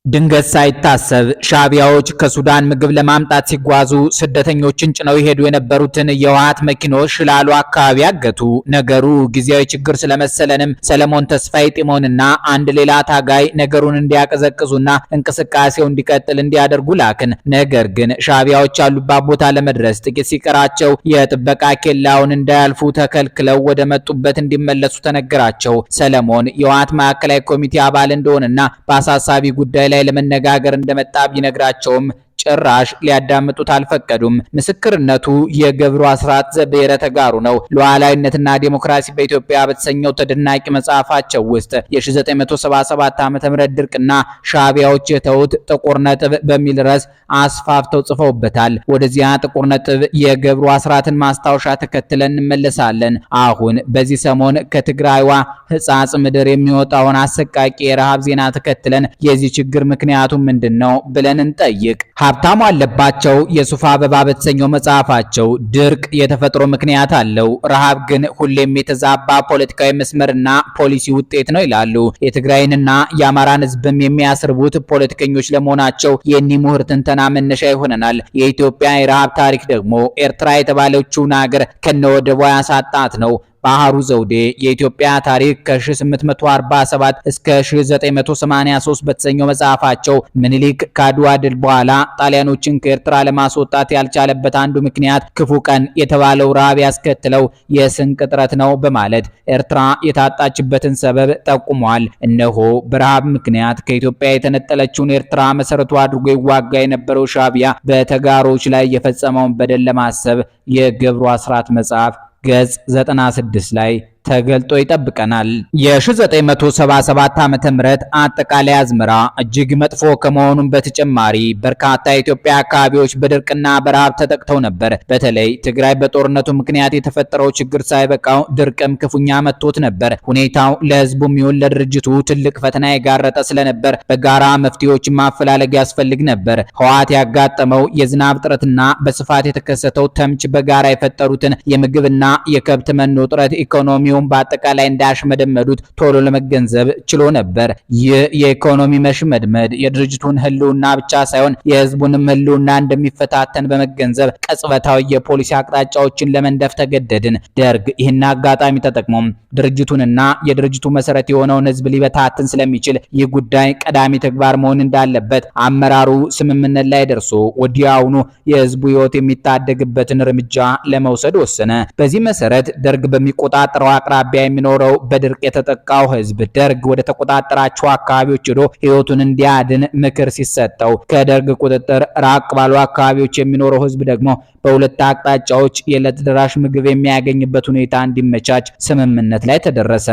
ድንገት ሳይታሰብ ሻቢያዎች ከሱዳን ምግብ ለማምጣት ሲጓዙ ስደተኞችን ጭነው ይሄዱ የነበሩትን የህወሓት መኪኖች ሽላሎ አካባቢ አገቱ። ነገሩ ጊዜያዊ ችግር ስለመሰለንም ሰለሞን ተስፋዬ ጢሞንና አንድ ሌላ ታጋይ ነገሩን እንዲያቀዘቅዙና እንቅስቃሴው እንዲቀጥል እንዲያደርጉ ላክን። ነገር ግን ሻቢያዎች ያሉባት ቦታ ለመድረስ ጥቂት ሲቀራቸው የጥበቃ ኬላውን እንዳያልፉ ተከልክለው ወደ መጡበት እንዲመለሱ ተነገራቸው። ሰለሞን የህወሓት ማዕከላዊ ኮሚቴ አባል እንደሆነና በአሳሳቢ ጉዳይ ላይ ለመነጋገር እንደመጣ ቢነግራቸውም ጭራሽ ሊያዳምጡት አልፈቀዱም። ምስክርነቱ የገብሩ አስራት ዘብሔረ ተጋሩ ነው። ሉዓላዊነትና ዲሞክራሲ በኢትዮጵያ በተሰኘው ተደናቂ መጽሐፋቸው ውስጥ የ1977 ዓ.ም ድርቅና ሻቢያዎች የተውት ጥቁር ነጥብ በሚል ርዕስ አስፋፍተው ጽፈውበታል። ወደዚያ ጥቁር ነጥብ የገብሩ አስራትን ማስታወሻ ተከትለን እንመለሳለን። አሁን በዚህ ሰሞን ከትግራይዋ ሕጻጽ ምድር የሚወጣውን አሰቃቂ የረሃብ ዜና ተከትለን የዚህ ችግር ምክንያቱ ምንድነው ብለን እንጠይቅ። ሀብታሙ አለባቸው የሱፍ አበባ በተሰኘው መጽሐፋቸው ድርቅ የተፈጥሮ ምክንያት አለው፣ ረሃብ ግን ሁሌም የተዛባ ፖለቲካዊ መስመርና ፖሊሲ ውጤት ነው ይላሉ። የትግራይንና የአማራን ሕዝብም የሚያስርቡት ፖለቲከኞች ለመሆናቸው የኒህ ምሁር ትንተና መነሻ ይሆነናል። የኢትዮጵያ የረሃብ ታሪክ ደግሞ ኤርትራ የተባለችውን ሀገር ከነወደቧ ያሳጣት ነው። ባህሩ ዘውዴ የኢትዮጵያ ታሪክ ከ1847 እስከ 1983 በተሰኘው መጽሐፋቸው ምኒልክ ከአድዋ ድል በኋላ ጣሊያኖችን ከኤርትራ ለማስወጣት ያልቻለበት አንዱ ምክንያት ክፉ ቀን የተባለው ረሃብ ያስከትለው የስንቅ እጥረት ነው በማለት ኤርትራ የታጣችበትን ሰበብ ጠቁሟል። እነሆ በረሃብ ምክንያት ከኢትዮጵያ የተነጠለችውን ኤርትራ መሰረቱ አድርጎ ይዋጋ የነበረው ሻቢያ በተጋሮች ላይ የፈጸመውን በደል ለማሰብ የገብሩ አስራት መጽሐፍ ገጽ 96 ላይ ተገልጦ ይጠብቀናል። የ1977 ዓመተ ምህረት አጠቃላይ አዝመራ እጅግ መጥፎ ከመሆኑም በተጨማሪ በርካታ የኢትዮጵያ አካባቢዎች በድርቅና በረሃብ ተጠቅተው ነበር። በተለይ ትግራይ በጦርነቱ ምክንያት የተፈጠረው ችግር ሳይበቃው ድርቅም ክፉኛ መጥቶት ነበር። ሁኔታው ለህዝቡም ይሁን ለድርጅቱ ትልቅ ፈተና የጋረጠ ስለነበር በጋራ መፍትሄዎችን ማፈላለግ ያስፈልግ ነበር። ህወሓት ያጋጠመው የዝናብ እጥረትና በስፋት የተከሰተው ተምች በጋራ የፈጠሩትን የምግብና የከብት መኖ እጥረት ኢኮኖሚ በአጠቃላይ እንዳሽመደመዱት ቶሎ ለመገንዘብ ችሎ ነበር። ይህ የኢኮኖሚ መሽመድመድ የድርጅቱን ህልውና ብቻ ሳይሆን የህዝቡንም ህልውና እንደሚፈታተን በመገንዘብ ቅጽበታዊ የፖሊሲ አቅጣጫዎችን ለመንደፍ ተገደድን። ደርግ ይህን አጋጣሚ ተጠቅሞ ድርጅቱንና የድርጅቱ መሰረት የሆነውን ህዝብ ሊበታትን ስለሚችል ይህ ጉዳይ ቀዳሚ ተግባር መሆን እንዳለበት አመራሩ ስምምነት ላይ ደርሶ ወዲያውኑ የህዝቡ ህይወት የሚታደግበትን እርምጃ ለመውሰድ ወሰነ። በዚህ መሰረት ደርግ በሚቆጣጠረው አቅራቢያ የሚኖረው በድርቅ የተጠቃው ህዝብ ደርግ ወደ ተቆጣጠራቸው አካባቢዎች ሄዶ ህይወቱን እንዲያድን ምክር ሲሰጠው፣ ከደርግ ቁጥጥር ራቅ ባሉ አካባቢዎች የሚኖረው ህዝብ ደግሞ በሁለት አቅጣጫዎች የዕለት ደራሽ ምግብ የሚያገኝበት ሁኔታ እንዲመቻች ስምምነት ላይ ተደረሰ።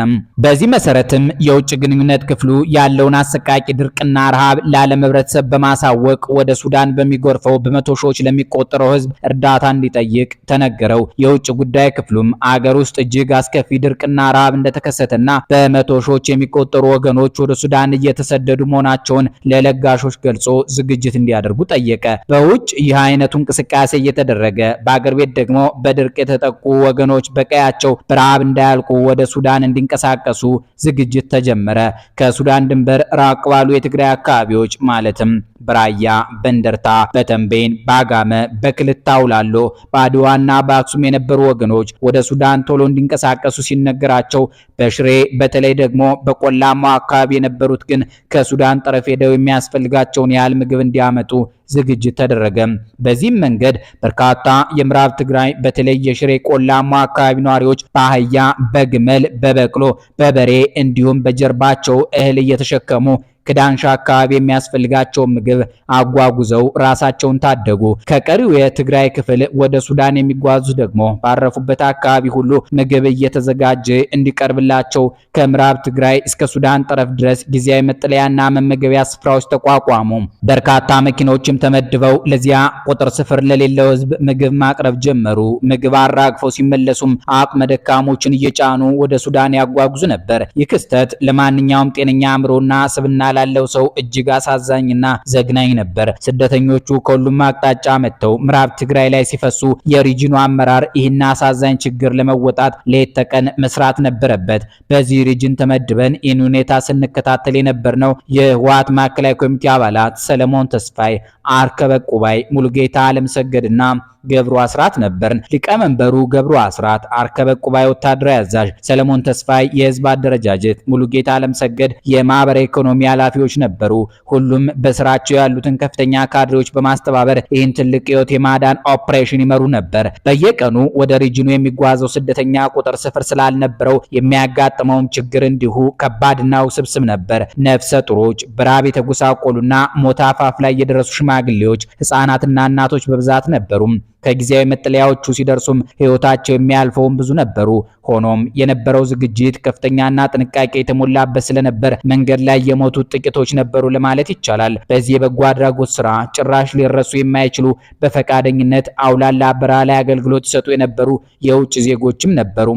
በዚህ መሰረትም የውጭ ግንኙነት ክፍሉ ያለውን አሰቃቂ ድርቅና ረሃብ ለዓለም ህብረተሰብ በማሳወቅ ወደ ሱዳን በሚጎርፈው በመቶ ሺዎች ለሚቆጠረው ህዝብ እርዳታ እንዲጠይቅ ተነገረው። የውጭ ጉዳይ ክፍሉም አገር ውስጥ እጅግ አስከፊ ድርቅና ረሃብ እንደተከሰተና በመቶ ሺዎች የሚቆጠሩ ወገኖች ወደ ሱዳን እየተሰደዱ መሆናቸውን ለለጋሾች ገልጾ ዝግጅት እንዲያደርጉ ጠየቀ። በውጭ ይህ አይነቱ እንቅስቃሴ እየተደረገ በአገር ቤት ደግሞ በድርቅ የተጠቁ ወገኖች በቀያቸው በረሃብ እንዳያልቁ ወደ ሱዳን እንዲንቀሳቀሱ ዝግጅት ተጀመረ። ከሱዳን ድንበር ራቅ ባሉ የትግራይ አካባቢዎች ማለትም በራያ፣ በእንደርታ፣ በተንቤን፣ በአጋመ፣ በክልታ ውላሎ፣ በአድዋና በአክሱም የነበሩ ወገኖች ወደ ሱዳን ቶሎ እንዲንቀሳቀሱ ሲነገራቸው፣ በሽሬ በተለይ ደግሞ በቆላማው አካባቢ የነበሩት ግን ከሱዳን ጠረፍ ሄደው የሚያስፈልጋቸውን ያህል ምግብ እንዲያመጡ ዝግጅት ተደረገ። በዚህም መንገድ በርካታ የምዕራብ ትግራይ በተለይ የሽሬ ቆላማ አካባቢ ነዋሪዎች በአህያ፣ በግመል፣ በበቅሎ፣ በበሬ እንዲሁም በጀርባቸው እህል እየተሸከሙ ከዳንሻ አካባቢ የሚያስፈልጋቸው ምግብ አጓጉዘው ራሳቸውን ታደጉ። ከቀሪው የትግራይ ክፍል ወደ ሱዳን የሚጓዙ ደግሞ ባረፉበት አካባቢ ሁሉ ምግብ እየተዘጋጀ እንዲቀርብላቸው ከምዕራብ ትግራይ እስከ ሱዳን ጠረፍ ድረስ ጊዜያዊ መጠለያና መመገቢያ ስፍራዎች ተቋቋሙ። በርካታ መኪኖችም ተመድበው ለዚያ ቁጥር ስፍር ለሌለው ህዝብ ምግብ ማቅረብ ጀመሩ። ምግብ አራግፈው ሲመለሱም አቅመ ደካሞችን እየጫኑ ወደ ሱዳን ያጓጉዙ ነበር። ይህ ክስተት ለማንኛውም ጤነኛ አእምሮና ስብና ላለው ሰው እጅግ አሳዛኝና ዘግናኝ ነበር። ስደተኞቹ ከሁሉም አቅጣጫ መጥተው ምዕራብ ትግራይ ላይ ሲፈሱ የሪጅኑ አመራር ይህን አሳዛኝ ችግር ለመወጣት ሌት ተቀን መስራት ነበረበት። በዚህ ሪጅን ተመድበን ይህን ሁኔታ ስንከታተል የነበርነው የህወሓት ማዕከላዊ ኮሚቴ አባላት ሰለሞን ተስፋይ፣ አርከበ ቁባይ፣ ሙሉጌታ አለምሰገድና ገብሩ አስራት ነበርን። ሊቀመንበሩ ገብሩ አስራት፣ አርከበ ቁባይ ወታደራዊ አዛዥ፣ ሰለሞን ተስፋይ የህዝብ አደረጃጀት፣ ሙሉጌታ አለምሰገድ የማህበራዊ ኢኮኖሚ ኃላፊዎች ነበሩ። ሁሉም በስራቸው ያሉትን ከፍተኛ ካድሬዎች በማስተባበር ይህን ትልቅ ህይወት የማዳን ኦፕሬሽን ይመሩ ነበር። በየቀኑ ወደ ሪጅኑ የሚጓዘው ስደተኛ ቁጥር ስፍር ስላልነበረው የሚያጋጥመውም ችግር እንዲሁ ከባድና ውስብስብ ነበር። ነፍሰ ጡሮች፣ በራብ የተጎሳቆሉና ሞት አፋፍ ላይ የደረሱ ሽማግሌዎች፣ ህፃናትና እናቶች በብዛት ነበሩ። ከጊዜያዊ መጠለያዎቹ ሲደርሱም ህይወታቸው የሚያልፈውን ብዙ ነበሩ። ሆኖም የነበረው ዝግጅት ከፍተኛና ጥንቃቄ የተሞላበት ስለነበር መንገድ ላይ የሞቱት ጥቂቶች ነበሩ ለማለት ይቻላል። በዚህ የበጎ አድራጎት ስራ ጭራሽ ሊረሱ የማይችሉ በፈቃደኝነት አውላላ በረሃ ላይ አገልግሎት ይሰጡ የነበሩ የውጭ ዜጎችም ነበሩ።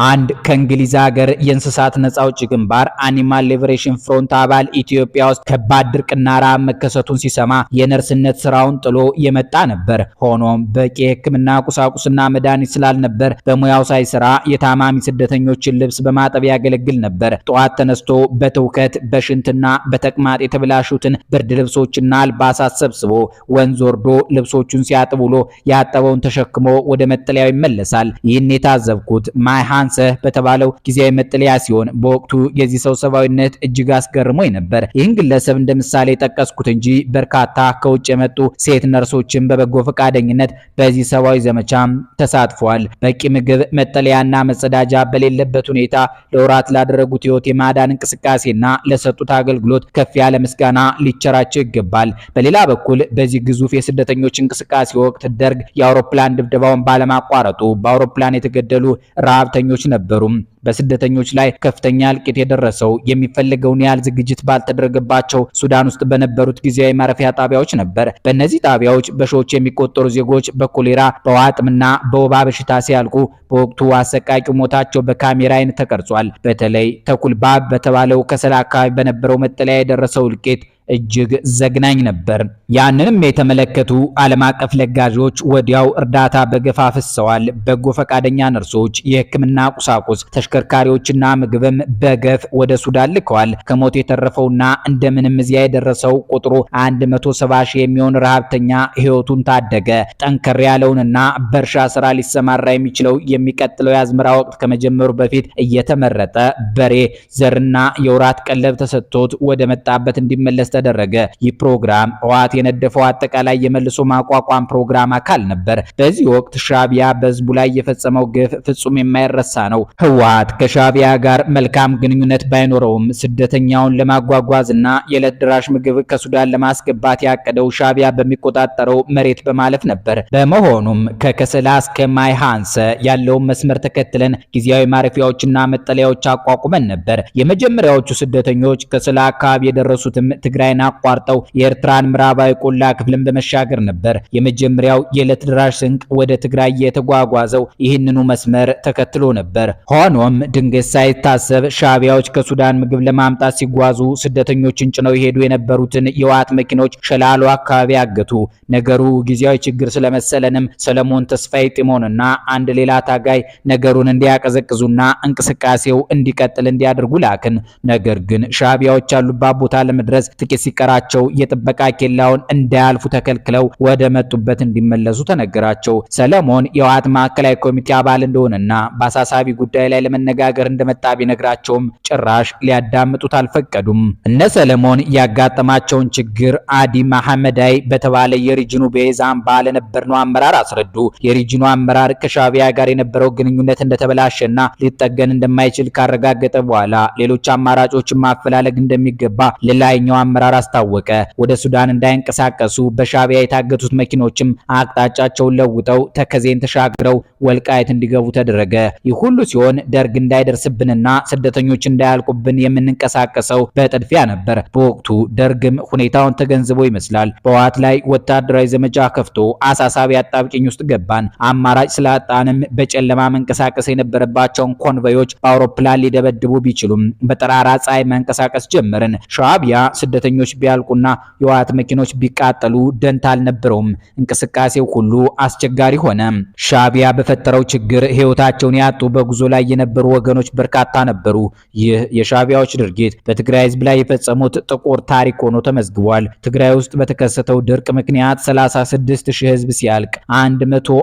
አንድ ከእንግሊዝ ሀገር የእንስሳት ነፃ አውጪ ግንባር አኒማል ሊበሬሽን ፍሮንት አባል ኢትዮጵያ ውስጥ ከባድ ድርቅና ረሃብ መከሰቱን ሲሰማ የነርስነት ስራውን ጥሎ የመጣ ነበር። ሆኖም የህክምና ቁሳቁስና መድኃኒት ስላልነበር በሙያው ሳይሰራ የታማሚ ስደተኞችን ልብስ በማጠብ ያገለግል ነበር። ጠዋት ተነስቶ በትውከት በሽንትና በተቅማጥ የተበላሹትን ብርድ ልብሶችና አልባሳት ሰብስቦ ወንዝ ወርዶ ልብሶቹን ሲያጥብ ውሎ ያጠበውን ተሸክሞ ወደ መጠለያው ይመለሳል። ይህን የታዘብኩት ማይሃንሰ በተባለው ጊዜያዊ መጠለያ ሲሆን በወቅቱ የዚህ ሰው ሰብአዊነት እጅግ አስገርሞኝ ነበር። ይህን ግለሰብ እንደ ምሳሌ ጠቀስኩት እንጂ በርካታ ከውጭ የመጡ ሴት ነርሶችን በበጎ ፈቃደኝነት በዚህ ሰብአዊ ዘመቻ ተሳትፏል። በቂ ምግብ፣ መጠለያና መጸዳጃ በሌለበት ሁኔታ ለወራት ላደረጉት ህይወት የማዳን እንቅስቃሴና ለሰጡት አገልግሎት ከፍ ያለ ምስጋና ሊቸራቸው ይገባል። በሌላ በኩል በዚህ ግዙፍ የስደተኞች እንቅስቃሴ ወቅት ደርግ የአውሮፕላን ድብደባውን ባለማቋረጡ በአውሮፕላን የተገደሉ ረሃብተኞች ነበሩ። በስደተኞች ላይ ከፍተኛ እልቂት የደረሰው የሚፈልገውን ያህል ዝግጅት ባልተደረገባቸው ሱዳን ውስጥ በነበሩት ጊዜያዊ ማረፊያ ጣቢያዎች ነበር። በእነዚህ ጣቢያዎች በሺዎች የሚቆጠሩ ዜጎች በኮሌራ በውሃ ጥምና በወባ በሽታ ሲያልቁ በወቅቱ አሰቃቂ ሞታቸው በካሜራ አይን ተቀርጿል። በተለይ ተኩልባብ በተባለው ከሰላ አካባቢ በነበረው መጠለያ የደረሰው እልቂት እጅግ ዘግናኝ ነበር። ያንንም የተመለከቱ ዓለም አቀፍ ለጋሾች ወዲያው እርዳታ በገፍ አፍሰዋል። በጎ ፈቃደኛ ነርሶች፣ የህክምና ቁሳቁስ፣ ተሽከርካሪዎችና ምግብም በገፍ ወደ ሱዳን ልከዋል። ከሞት የተረፈውና እንደምንም እዚያ የደረሰው ቁጥሩ 170 ሺህ የሚሆን ረሃብተኛ ህይወቱን ታደገ። ጠንከር ያለውንና በእርሻ ስራ ሊሰማራ የሚችለው የሚቀጥለው የአዝመራ ወቅት ከመጀመሩ በፊት እየተመረጠ በሬ ዘርና የወራት ቀለብ ተሰጥቶት ወደ መጣበት እንዲመለስ ተደረገ። ይህ ፕሮግራም ህወሓት የነደፈው አጠቃላይ የመልሶ ማቋቋም ፕሮግራም አካል ነበር። በዚህ ወቅት ሻዕቢያ በህዝቡ ላይ የፈጸመው ግፍ ፍጹም የማይረሳ ነው። ህወሓት ከሻዕቢያ ጋር መልካም ግንኙነት ባይኖረውም ስደተኛውን ለማጓጓዝና የዕለት ደራሽ ምግብ ከሱዳን ለማስገባት ያቀደው ሻዕቢያ በሚቆጣጠረው መሬት በማለፍ ነበር። በመሆኑም ከከሰላ እስከ ማይሃንሰ ያለውን መስመር ተከትለን ጊዜያዊ ማረፊያዎችና መጠለያዎች አቋቁመን ነበር። የመጀመሪያዎቹ ስደተኞች ከሰላ አካባቢ የደረሱትም ትግራይን አቋርጠው የኤርትራን ምዕራባዊ ቆላ ክፍልን በመሻገር ነበር። የመጀመሪያው የዕለት ደራሽ ስንቅ ወደ ትግራይ የተጓጓዘው ይህንኑ መስመር ተከትሎ ነበር። ሆኖም ድንገት ሳይታሰብ ሻዕቢያዎች ከሱዳን ምግብ ለማምጣት ሲጓዙ ስደተኞችን ጭነው ይሄዱ የነበሩትን የህወሓት መኪኖች ሸላሎ አካባቢ አገቱ። ነገሩ ጊዜያዊ ችግር ስለመሰለንም ሰለሞን ተስፋይ ጢሞንና አንድ ሌላ ታጋይ ነገሩን እንዲያቀዘቅዙና እንቅስቃሴው እንዲቀጥል እንዲያደርጉ ላክን። ነገር ግን ሻዕቢያዎች ያሉባት ቦታ ለመድረስ ጥቂት ሲቀራቸው የጥበቃ ኬላውን እንዳያልፉ ተከልክለው ወደ መጡበት እንዲመለሱ ተነገራቸው። ሰለሞን የህወሓት ማዕከላዊ ኮሚቴ አባል እንደሆነና በአሳሳቢ ጉዳይ ላይ ለመነጋገር እንደመጣ ቢነግራቸውም ጭራሽ ሊያዳምጡት አልፈቀዱም። እነ ሰለሞን ያጋጠማቸውን ችግር አዲ መሐመዳይ በተባለ የሪጅኑ ቤዛም ባለ ነበርነው አመራር አስረዱ። የሪጅኑ አመራር ከሻዕቢያ ጋር የነበረው ግንኙነት እንደተበላሸና ሊጠገን እንደማይችል ካረጋገጠ በኋላ ሌሎች አማራጮችን ማፈላለግ እንደሚገባ ለላይኛው አመራር አመራር አስታወቀ። ወደ ሱዳን እንዳይንቀሳቀሱ በሻቢያ የታገቱት መኪኖችም አቅጣጫቸውን ለውጠው ተከዜን ተሻግረው ወልቃይት እንዲገቡ ተደረገ። ይህ ሁሉ ሲሆን ደርግ እንዳይደርስብንና ስደተኞች እንዳያልቁብን የምንንቀሳቀሰው በጥድፊያ ነበር። በወቅቱ ደርግም ሁኔታውን ተገንዝቦ ይመስላል በህወሓት ላይ ወታደራዊ ዘመቻ ከፍቶ አሳሳቢ አጣብቂኝ ውስጥ ገባን። አማራጭ ስላጣንም በጨለማ መንቀሳቀስ የነበረባቸውን ኮንቮዮች በአውሮፕላን ሊደበድቡ ቢችሉም በጠራራ ፀሐይ መንቀሳቀስ ጀመርን። ሻቢያ ስደተኞች ቢያልቁና የህወሓት መኪኖች ቢቃጠሉ ደንታ አልነበረውም። እንቅስቃሴው ሁሉ አስቸጋሪ ሆነ። ሻቢያ በፈጠረው ችግር ህይወታቸውን ያጡ በጉዞ ላይ የነበሩ ወገኖች በርካታ ነበሩ። ይህ የሻቢያዎች ድርጊት በትግራይ ህዝብ ላይ የፈጸሙት ጥቁር ታሪክ ሆኖ ተመዝግቧል። ትግራይ ውስጥ በተከሰተው ድርቅ ምክንያት 36,000 ህዝብ ሲያልቅ 150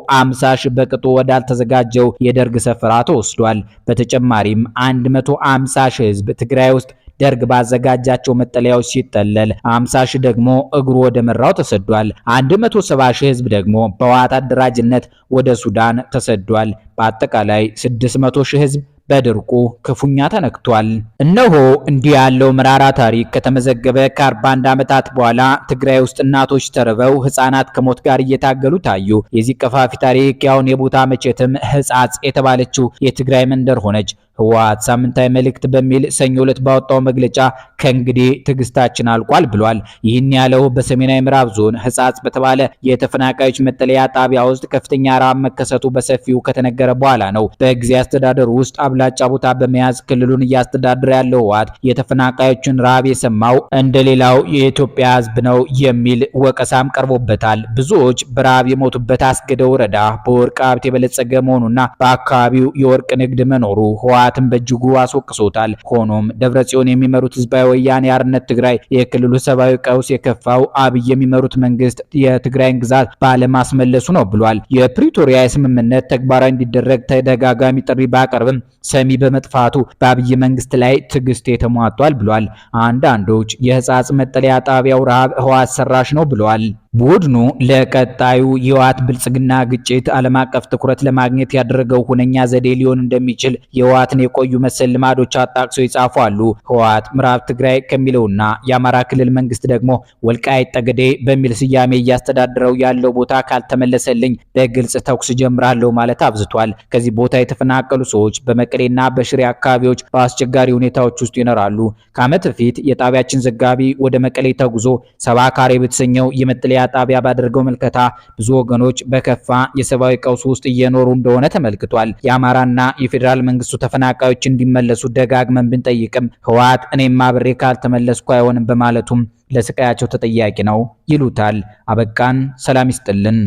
ሺህ በቅጡ ወዳልተዘጋጀው የደርግ ሰፈራ ተወስዷል። በተጨማሪም 150 ሺህ ህዝብ ትግራይ ውስጥ ደርግ ባዘጋጃቸው መጠለያዎች ሲጠለል 50 ሺህ ደግሞ እግሩ ወደ መራው ተሰዷል። 170 ሺህ ህዝብ ደግሞ በህወሓት አደራጅነት ወደ ሱዳን ተሰዷል። በአጠቃላይ 600 ሺህ ህዝብ በድርቁ ክፉኛ ተነክቷል። እነሆ እንዲህ ያለው መራራ ታሪክ ከተመዘገበ ከ41 ዓመታት በኋላ ትግራይ ውስጥ እናቶች ተርበው ህፃናት ከሞት ጋር እየታገሉ ታዩ። የዚህ ቀፋፊ ታሪክ ያውን የቦታ መቼትም ህጻጽ የተባለችው የትግራይ መንደር ሆነች። ህወሓት ሳምንታዊ መልእክት በሚል ሰኞ ዕለት ባወጣው መግለጫ ከእንግዲህ ትዕግስታችን አልቋል ብሏል። ይህን ያለው በሰሜናዊ ምዕራብ ዞን ህጻጽ በተባለ የተፈናቃዮች መጠለያ ጣቢያ ውስጥ ከፍተኛ ረሃብ መከሰቱ በሰፊው ከተነገረ በኋላ ነው። በጊዜ አስተዳደሩ ውስጥ አብላጫ ቦታ በመያዝ ክልሉን እያስተዳደረ ያለው ህወሓት የተፈናቃዮችን ረሃብ የሰማው እንደሌላው የኢትዮጵያ ህዝብ ነው የሚል ወቀሳም ቀርቦበታል። ብዙዎች በረሃብ የሞቱበት አስገደ ወረዳ በወርቅ ሀብት የበለጸገ መሆኑና በአካባቢው የወርቅ ንግድ መኖሩ ህወሓትን በእጅጉ አስወቅሶታል። ሆኖም ደብረጽዮን የሚመሩት ህዝባዊ ወያኔ ሓርነት ትግራይ የክልሉ ሰብአዊ ቀውስ የከፋው አብይ የሚመሩት መንግስት የትግራይን ግዛት ባለማስመለሱ ነው ብሏል። የፕሪቶሪያ ስምምነት ተግባራዊ እንዲደረግ ተደጋጋሚ ጥሪ ባቀርብም ሰሚ በመጥፋቱ በአብይ መንግስት ላይ ትዕግስት የተሟጧል ብሏል። አንዳንዶች የህጻጽ መጠለያ ጣቢያው ረሃብ ህወሓት ሰራሽ ነው ብለዋል። ቡድኑ ለቀጣዩ የህወሓት ብልጽግና ግጭት ዓለም አቀፍ ትኩረት ለማግኘት ያደረገው ሁነኛ ዘዴ ሊሆን እንደሚችል የህወሓትን የቆዩ መሰል ልማዶች አጣቅሰው ይጻፉ አሉ። ህወሓት ምዕራብ ትግራይ ከሚለውና የአማራ ክልል መንግስት ደግሞ ወልቃይት ጠገዴ በሚል ስያሜ እያስተዳደረው ያለው ቦታ ካልተመለሰልኝ በግልጽ ተኩስ ጀምራለሁ ማለት አብዝቷል። ከዚህ ቦታ የተፈናቀሉ ሰዎች በመቀሌና በሽሬ አካባቢዎች በአስቸጋሪ ሁኔታዎች ውስጥ ይኖራሉ። ከዓመት በፊት የጣቢያችን ዘጋቢ ወደ መቀሌ ተጉዞ ሰባ ካሬ በተሰኘው የመጠለያ ጣቢያ ባደረገው መልከታ ብዙ ወገኖች በከፋ የሰብአዊ ቀውስ ውስጥ እየኖሩ እንደሆነ ተመልክቷል። የአማራና የፌዴራል መንግስቱ ተፈናቃዮች እንዲመለሱ ደጋግመን ብንጠይቅም ህወሓት እኔም አብሬ ካልተመለስኩ አይሆንም በማለቱም ለስቃያቸው ተጠያቂ ነው ይሉታል። አበቃን። ሰላም ይስጥልን።